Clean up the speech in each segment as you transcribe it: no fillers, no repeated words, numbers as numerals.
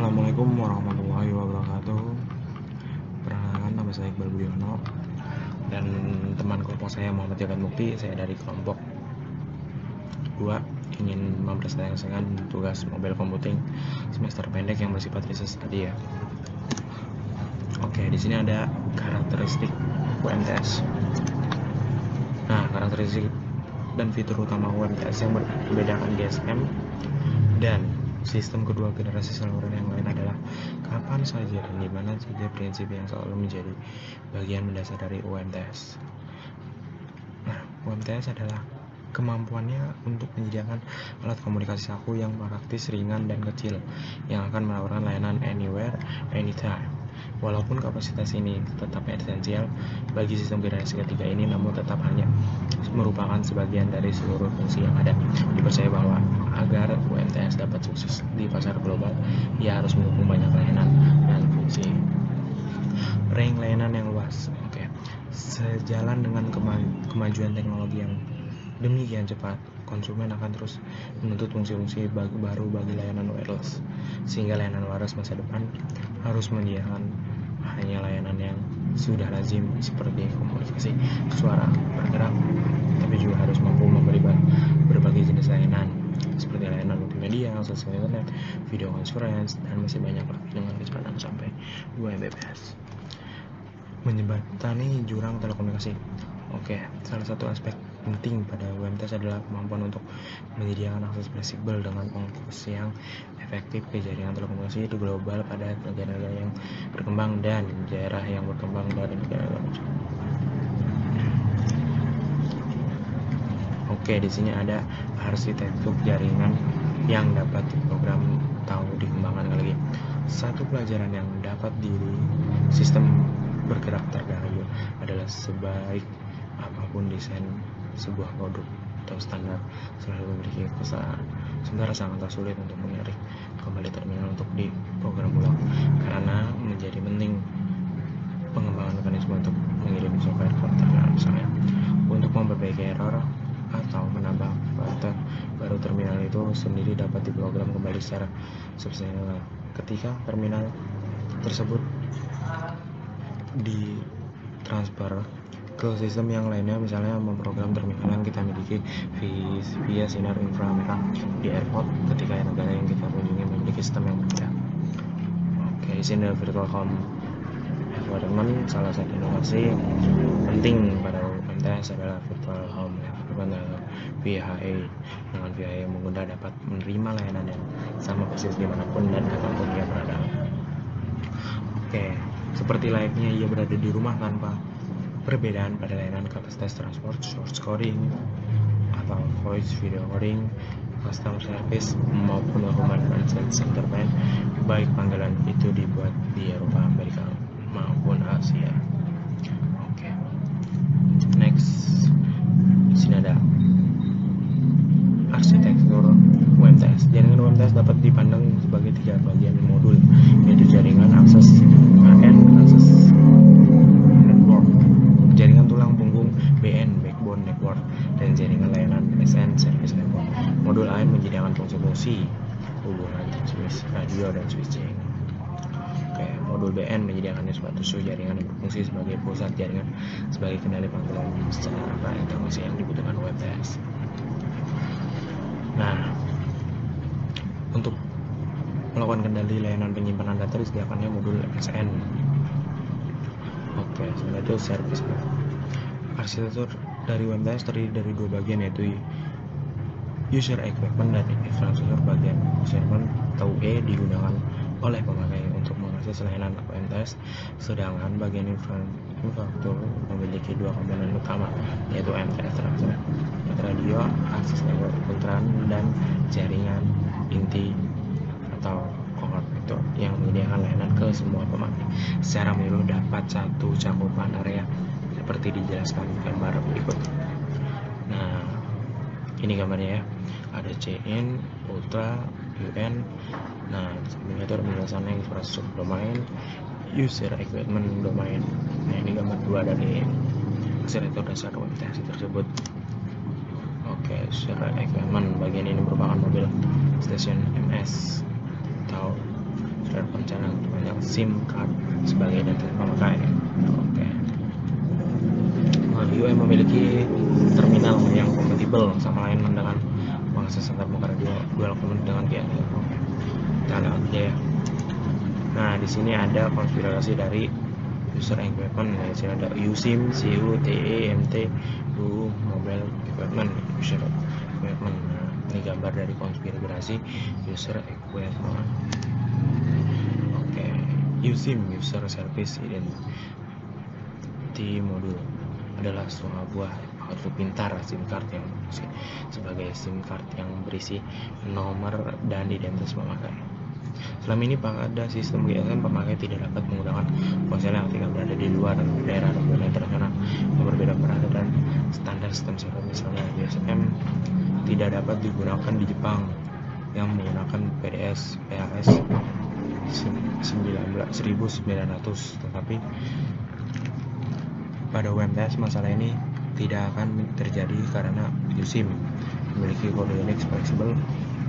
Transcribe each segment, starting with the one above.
Assalamualaikum warahmatullahi wabarakatuh. Perkenalkan, nama saya Iqbal Budiono dan teman kelompok saya Muhammad Jagat Mukti. Saya dari kelompok 2 ingin mempresentasikan tugas mobile computing semester pendek yang bersifat research tadi ya. Oke, di sini ada karakteristik UMTS. Nah, karakteristik dan fitur utama UMTS yang membedakan GSM dan sistem kedua generasi saluran yang lain adalah kapan saja dan di mana saja prinsip yang selalu menjadi bagian mendasar dari UMTS. Nah, UMTS adalah kemampuannya untuk menyediakan alat komunikasi saku yang praktis, ringan, dan kecil yang akan menawarkan layanan anywhere, anytime. Walaupun kapasitas ini tetap esensial bagi sistem generasi ketiga ini, namun tetap hanya merupakan sebagian dari seluruh fungsi yang ada. Dipercaya bahwa agar UMTS dapat sukses di pasar global, ia harus mendukung banyak layanan dan fungsi. Range layanan yang luas. Oke. Sejalan dengan kemajuan teknologi yang demikian cepat, konsumen akan terus menuntut fungsi-fungsi baru bagi layanan wireless, sehingga layanan waras masa depan harus menyediakan hanya layanan yang sudah lazim seperti komunikasi suara bergerak, tapi juga harus mampu memberi berbagai jenis layanan seperti layanan multimedia, akses ke internet, video conference, dan masih banyak lagi dengan kecepatan sampai 2 Mbps. Menjembatani jurang telekomunikasi. Oke, salah satu aspek penting pada UMTS adalah kemampuan untuk menyediakan akses fleksibel dengan ongkos yang efektif ke jaringan telekomunikasi di global pada negara-negara yang berkembang dan daerah yang berkembang dari negara-negara maju. Oke, di sini ada arsitektur jaringan yang dapat diprogram atau dikembangkan lagi. Satu pelajaran yang dapat diri sistem bergerak terdahulu adalah sebaik apapun desain sebuah produk atau standar selalu memiliki kesalahan, sementara sangat sulit untuk menarik kembali terminal untuk diprogram ulang karena menjadi penting pengembangan mekanisme untuk mengirim software ke terminal misalnya. Untuk memperbaiki error atau menambah filter baru, terminal itu sendiri dapat diprogram kembali secara substansial ketika terminal tersebut ditransfer ke sistem yang lainnya, misalnya memprogram terminal yang kita miliki via sinar inframerah di airport ketika negara yang kita kunjungi memiliki sistem yang berbeda. Oke, di sini ada virtual home environment. Salah satu inovasi penting pada UMTS adalah virtual home environment atau VHA. Dengan VHA, pengguna dapat menerima layanan yang sama persis dimanapun dan kapanpun ia berada. Oke, seperti layaknya ia berada di rumah tanpa perbedaan pada layanan kapasitas transport, source coding, atau voice video coding, customer service, maupun human translation interface, baik panggilan itu dibuat di Eropa, Amerika, maupun Asia. Oke. Next, di sini ada arsitektur UMTS. Jaringan UMTS dapat dipandang sebagai 3 bagian modul, yaitu jaringan, akses AN, akses network, jaringan tulang punggung BN, backbone network, dan jaringan layanan SN, service network. Modul AN menyediakan fungsi-fungsi hubungan transmisi radio dan switching. Oke, modul BN menyediakan suatu jaringan yang berfungsi sebagai pusat jaringan sebagai kendali panggilan secara informasi yang dibutuhkan UMTS. Nah, untuk melakukan kendali layanan penyimpanan data disediakannya modul SN. Oke, setelah itu service. Arsitektur dari UMTS terdiri dari 2 bagian, yaitu user equipment dan infrastruktur. Bagian user equipment atau UE digunakan oleh pemakai untuk mengakses layanan UMTS, sedangkan bagian infrastruktur memiliki 2 komponen utama, yaitu MTS radio, akses network filteran, dan jaringan inti atau core itu yang menyediakan layanan ke semua pemakai secara menyeluruh dapat satu cakupan area seperti dijelaskan gambar berikut. Nah, ini gambarnya ya, ada CN, Ultra, UN. Nah, samping itu ada penjelasannya infrastruktur domain, user equipment domain. Nah, ini gambar 2 dari arsitektur dasar UMTS tersebut. Oke, user equipment bagian ini merupakan mobil stasiun MS atau dan perencana untuk banyak SIM card sebagai identitas pemakai. Oke. Nah, UM memiliki terminal yang kompatibel sama lain dengan mengakses antar muka dual account dengan GSM. Oke. Kita lihat aja ya. Nah, di sini ada konfigurasi dari user equipment. Di sini ada USIM, CU, TE, MT, UU, mobile equipment, user equipment. Nah, ini gambar dari konfigurasi user equipment. Oke, USIM, user service identity module, adalah sebuah buah kartu pintar SIM card yang sebagai SIM card yang berisi nomor dan identitas pemakai. Selama ini pada sistem GSM, pemakai tidak dapat menggunakan ponsel yang tinggal berada di luar daerah regional internasional yang berbeda pada dan standar sistem server. Misalnya GSM tidak dapat digunakan di Jepang yang menggunakan PDS PAS 1900, tetapi pada UMTS masalah ini tidak akan terjadi karena USIM memiliki kode Unix fleksibel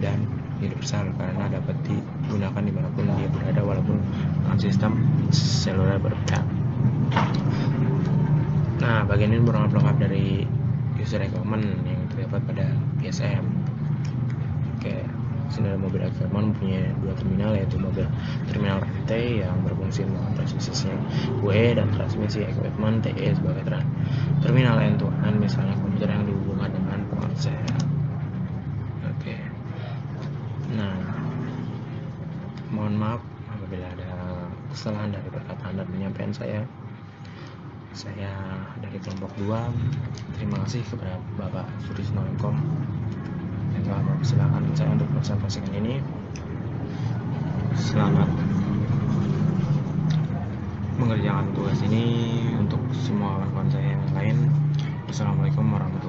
dan universal karena dapat digunakan dimanapun dia berada walaupun dengan sistem seluler berbeda. Nah, bagian ini merupakan pelengkap dari user equipment yang terdapat pada GSM. Oke, sini ada mobil equipment mempunyai dua terminal, yaitu mobil terminal rantai yang berfungsi dengan transmisi UE dan transmisi equipment TE sebagai terminal end-to-end, misalnya komputer yang dihubungkan dengan ponsel. Oke. Nah, mohon maaf apabila ada kesalahan dari perkataan dan penyampaian saya. Saya dari kelompok 2. Terima kasih kepada Bapak Surisno Engkom yang telah mempersilahkan saya untuk presentasikan ini. Selamat mengerjakan tugas ini untuk semua kawan-kawan saya yang lain. Wassalamualaikum warahmatullahi wabarakatuh.